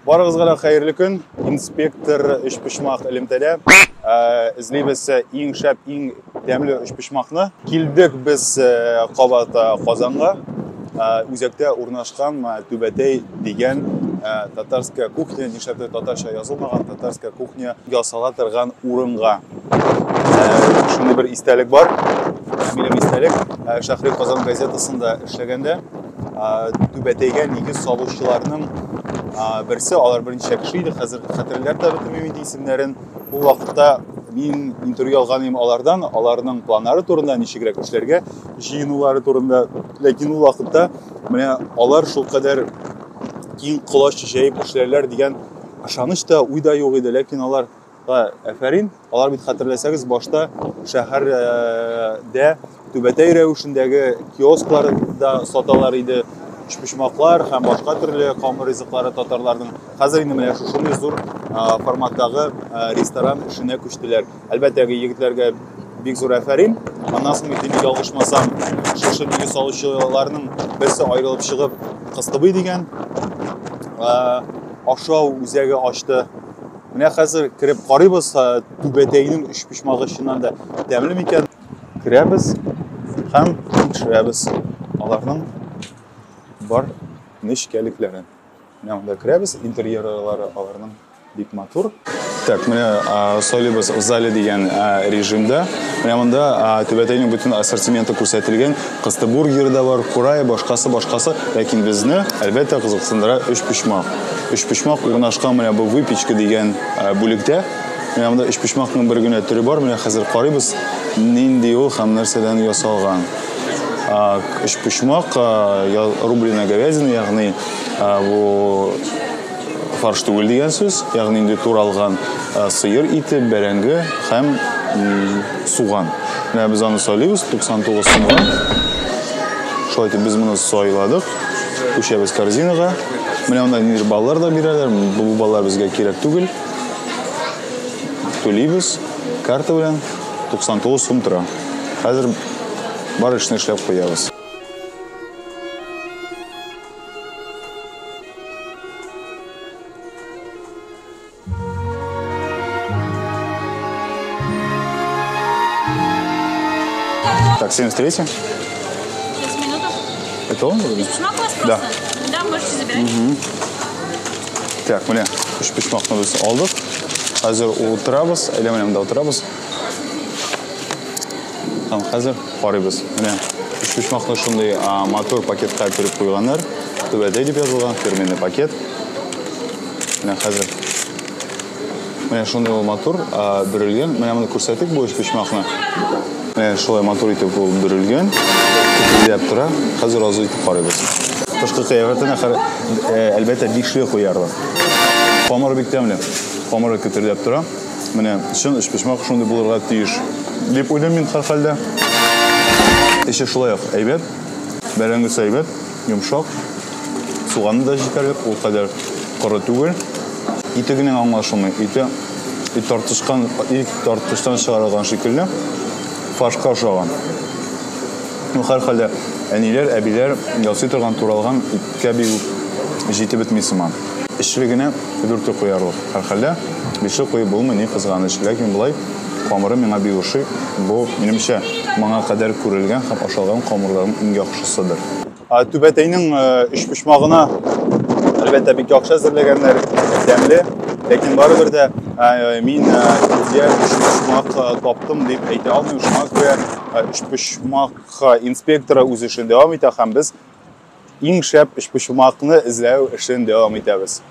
Барыгызга да хәерле көн. Инспектор эшпишмак элемтәдә эзлибез иң шәп, иң тәмле эшпишмакны. Килдек без кабат Казанга. Үзәктә урнашкан Түбәтәй дигән татарская кухня, нишләп татарча язылмаган татарская кухня ясала торган урынга. Шундый бер истәлек бар. Минем истәлек Шәһри Казан газетасында эшләгәндә Түбәтәйгә нигез салучыларның берсе, алар берничә кеше иде, хәзер хәтерләр дә бетмим инде исемнәрен. Бу вакытта мин интервью алган идем алардан, аларның планнары турында, ничегрәк эшләргә җыенулары турында. Ләкин ул вакытта менә алар шулкадәр киң колаш җәеп эшләрләр дигән ышаныч та, уй да юк иде. Ләкин аларга афәрин, алар бит хәтерләсәгез, башта шәһәрдә Түбәтәй рәвешендәге киоскларда саталар иде. Эшпишмаклар һәм башка төрле камыр ризыклары татарларның. Хәзер инде менә шундый зур форматтагы ресторан эшенә күчтеләр. Әлбәттә, егетләргә бик зур афәрин. Аннан соң мин ялгышмасам, шушы нигез салучыларның берсе аерылып чыгып, Кыстыбый дигән ашау үзәге ачты. Менә хәзер кирип карыйбыз, Түбәтәйнең эшпишмагы чыннан да тәмле микән? Кирәбез һәм төшерәбез. Аларның бар нечкәлекләрен. Менә монда кирәбез, интерьерлары аларның бик матур. Так, менә сөйлибез в зале дигән режимда. Менә монда Түбәтәйнең бөтен ассортименты күрсәтелгән. Кысты бургеры да бар, курай, башкасы. Ләкин безне әлбәттә кызыксындыра эшпишмак. Эшпишмак урнашкан менә бу выпечка дигән бүлектә. Менә монда эшпишмакның бер генә төре бар. Менә хәзер карыйбыз, нинди ул һәм нәрсәдән ясалган. Эшпишмак рубленая говядина, ягъни бу фарш түгел дигән сүз, ягъни инде туралган сыер ите, бәрәңге һәм суган. Менә без аны сайлыйбыз 99 сумга. Шулай итеп без моны сайладык. Күчәбез корзинага. Менә монда нидер баллар да бирәләр. Бу баллар безгә кирәк түгел. Төлибез карта белән 99 сум тора. Хәзер бар эшне эшләп куябыз. Так, 73. 10 минут. Это он? Эшпишмак у вас просто? Да. Да, можете забирать. Так, менә эшпишмакны без алдык. Хәзер утырабыз, менә монда утырабыз. Там хәзер карыйбыз. Менә эшпишмакны шундый мотор пакетка төреп куйганнар. Түбәтәй дип язылган фирменный пакет. Менә хәзер. Менә шундый ул мотор бөрелгән. Менә моны күрсәтик бу эшпишмакны. Менә шулай мотор итеп ул бөрелгән. Дип тора. Хәзер азый итеп карыйбыз. Тышкы кыяфәтенә әлбәттә бикшле куярлар. Камыр бик тәмле. Камыры көтерләп тора. Менә чын эшпишмак шундый булырга тиеш. Дип уйлыйм мин һәр хәлдә. Эше шулай ук әйбәт. Бәрәңгесе әйбәт, йомшак. Суганы да җитәрлек, ул кадәр коры түгел. Ите генә аңлашылмый. Ите тартыштан чыгарылган шикелле. Фаршка охшаган. Һәр хәлдә әниләр, әбиләр ясый торган туралган иткә бик җитеп бетми сыман. Эшлегенә дүртә куярлык. Һәр хәлдә бишле куеп булмый, ни кызганыч. Ләкин булай камыры миңа бик ошый. Бу минемчә моңа кадәр күрелгән һәм ашалган камырларның иң яхшысыдыр. Түбәтәйнең эшпишмагына әлбәттә бик яхшы әзерләгәннәр, тәмле. Ләкин барыбер дә мин эшпишмак таптым дип әйтә алмыйм. Шуңа күрә эшпишмак инспекторы үз эшен дәвам итә һәм без иң шәп эшпишмакны эзләү эшен дәвам итәбез.